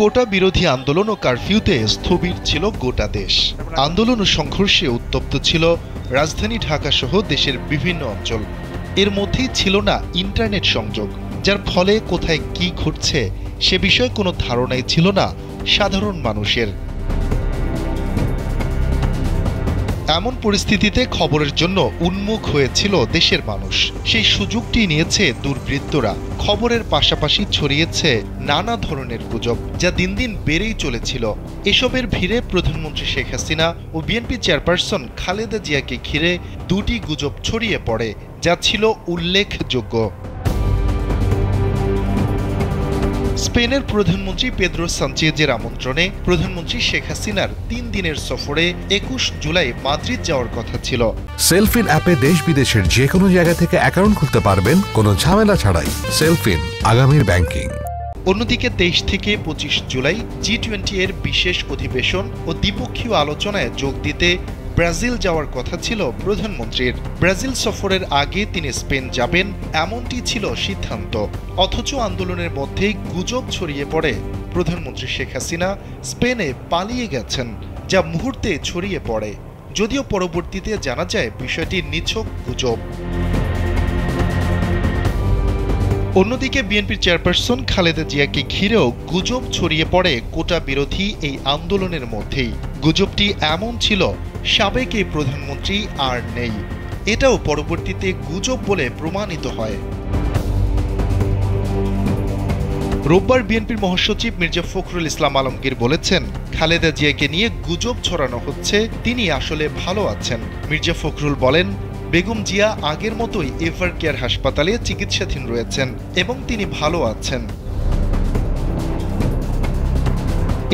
কোটা বিরোধী আন্দোলন ও কারফিউতে স্থবির ছিল গোটা দেশ। আন্দোলন ও সংঘর্ষে উত্তপ্ত ছিল রাজধানী ঢাকা সহ দেশের বিভিন্ন অঞ্চল। এর মধ্যেই ছিল না ইন্টারনেট সংযোগ, যার ফলে কোথায় কি ঘটছে সে বিষয়ে কোনো ধারণাই ছিল না সাধারণ মানুষের। এমন পরিস্থিতিতে খবরের জন্য উন্মুখ হয়েছিল দেশের মানুষ। সেই সুযোগটি নিয়েছে দুর্বৃত্তরা। খবরের পাশাপাশি ছড়িয়েছে নানা ধরনের গুজব, যা দিন দিন বেড়েই চলেছিল। এসবের ভিড়ে প্রধানমন্ত্রী শেখ হাসিনা ও বিএনপি চেয়ারপারসন খালেদা জিয়াকে ঘিরে দুটি গুজব ছড়িয়ে পড়ে, যা ছিল উল্লেখযোগ্য। স্পেনের প্রধানমন্ত্রী পেদ্রো সানচেজের আমন্ত্রণে প্রধানমন্ত্রী শেখ হাসিনার ৩ দিনের সফরে ২১ জুলাই মাদ্রিদ যাওয়ার কথা ছিল। সেলফিন অ্যাপে দেশ বিদেশের যে কোনো জায়গা থেকে অ্যাকাউন্ট খুলতে পারবেন কোনো ঝামেলা ছাড়াই। সেলফিন, আগামীর ব্যাংকিং। অন্যদিকে ২৩ থেকে ২৫ জুলাই G20 এর বিশেষ অধিবেশন ও দ্বিপক্ষীয় আলোচনায় যোগ দিতে ব্রাজিল যাওয়ার কথা ছিল প্রধানমন্ত্রীর। ব্রাজিল সফরের আগে তিনি স্পেন যাবেন, এমনটি ছিল সিদ্ধান্ত। অথচ আন্দোলনের মধ্যেই গুজব ছড়িয়ে পড়ে প্রধানমন্ত্রী শেখ হাসিনা স্পেনে পালিয়ে গেছেন, যা মুহূর্তে ছড়িয়ে পড়ে। যদিও পরবর্তীতে জানা যায় বিষয়টি নিছক গুজব। অন্যদিকে বিএনপির চেয়ারপারসন খালেদা জিয়াকে ঘিরেও গুজব ছড়িয়ে পড়ে কোটা বিরোধী এই আন্দোলনের মধ্যেই। গুজবটি এমন ছিল, সাবেক এই প্রধানমন্ত্রী আর নেই। এটাও পরবর্তীতে গুজব বলে প্রমাণিত হয়। রোববার বিএনপির মহাসচিব মির্জা ফখরুল ইসলাম আলমগীর বলেছেন, খালেদা জিয়াকে নিয়ে গুজব ছড়ানো হচ্ছে, তিনি আসলে ভালো আছেন। মির্জা ফখরুল বলেন, বেগম জিয়া আগের মতোই এভার কেয়ার হাসপাতালে চিকিৎসাধীন রয়েছেন এবং তিনি ভালো আছেন।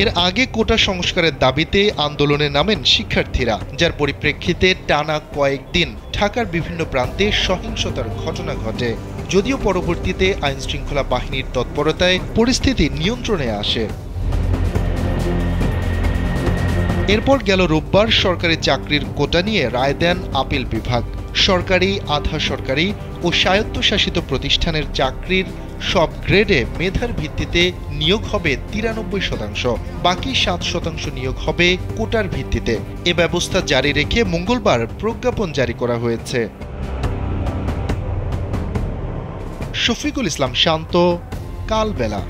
এর আগে কোটা সংস্কারের দাবিতে আন্দোলনে নামেন শিক্ষার্থীরা, যার পরিপ্রেক্ষিতে টানা কয়েকদিন ঢাকার বিভিন্ন প্রান্তে সহিংসতার ঘটনা ঘটে। যদিও পরবর্তীতে আইনশৃঙ্খলা বাহিনীর তৎপরতায় পরিস্থিতি নিয়ন্ত্রণে আসে। এরপর গেল রোববার সরকারি চাকরির কোটা নিয়ে রায় দেন আপিল বিভাগ। সরকারি, আধা সরকারি ও স্বায়ত্তশাসিত প্রতিষ্ঠানের চাকরির সব গ্রেডে মেধার ভিত্তিতে নিয়োগ হবে ৯৩%, বাকি ৭% নিয়োগ হবে কোটার ভিত্তিতে। এ ব্যবস্থা জারি রেখে মঙ্গলবার প্রজ্ঞাপন জারি করা হয়েছে। শফিকুল ইসলাম শান্ত, কালবেলা।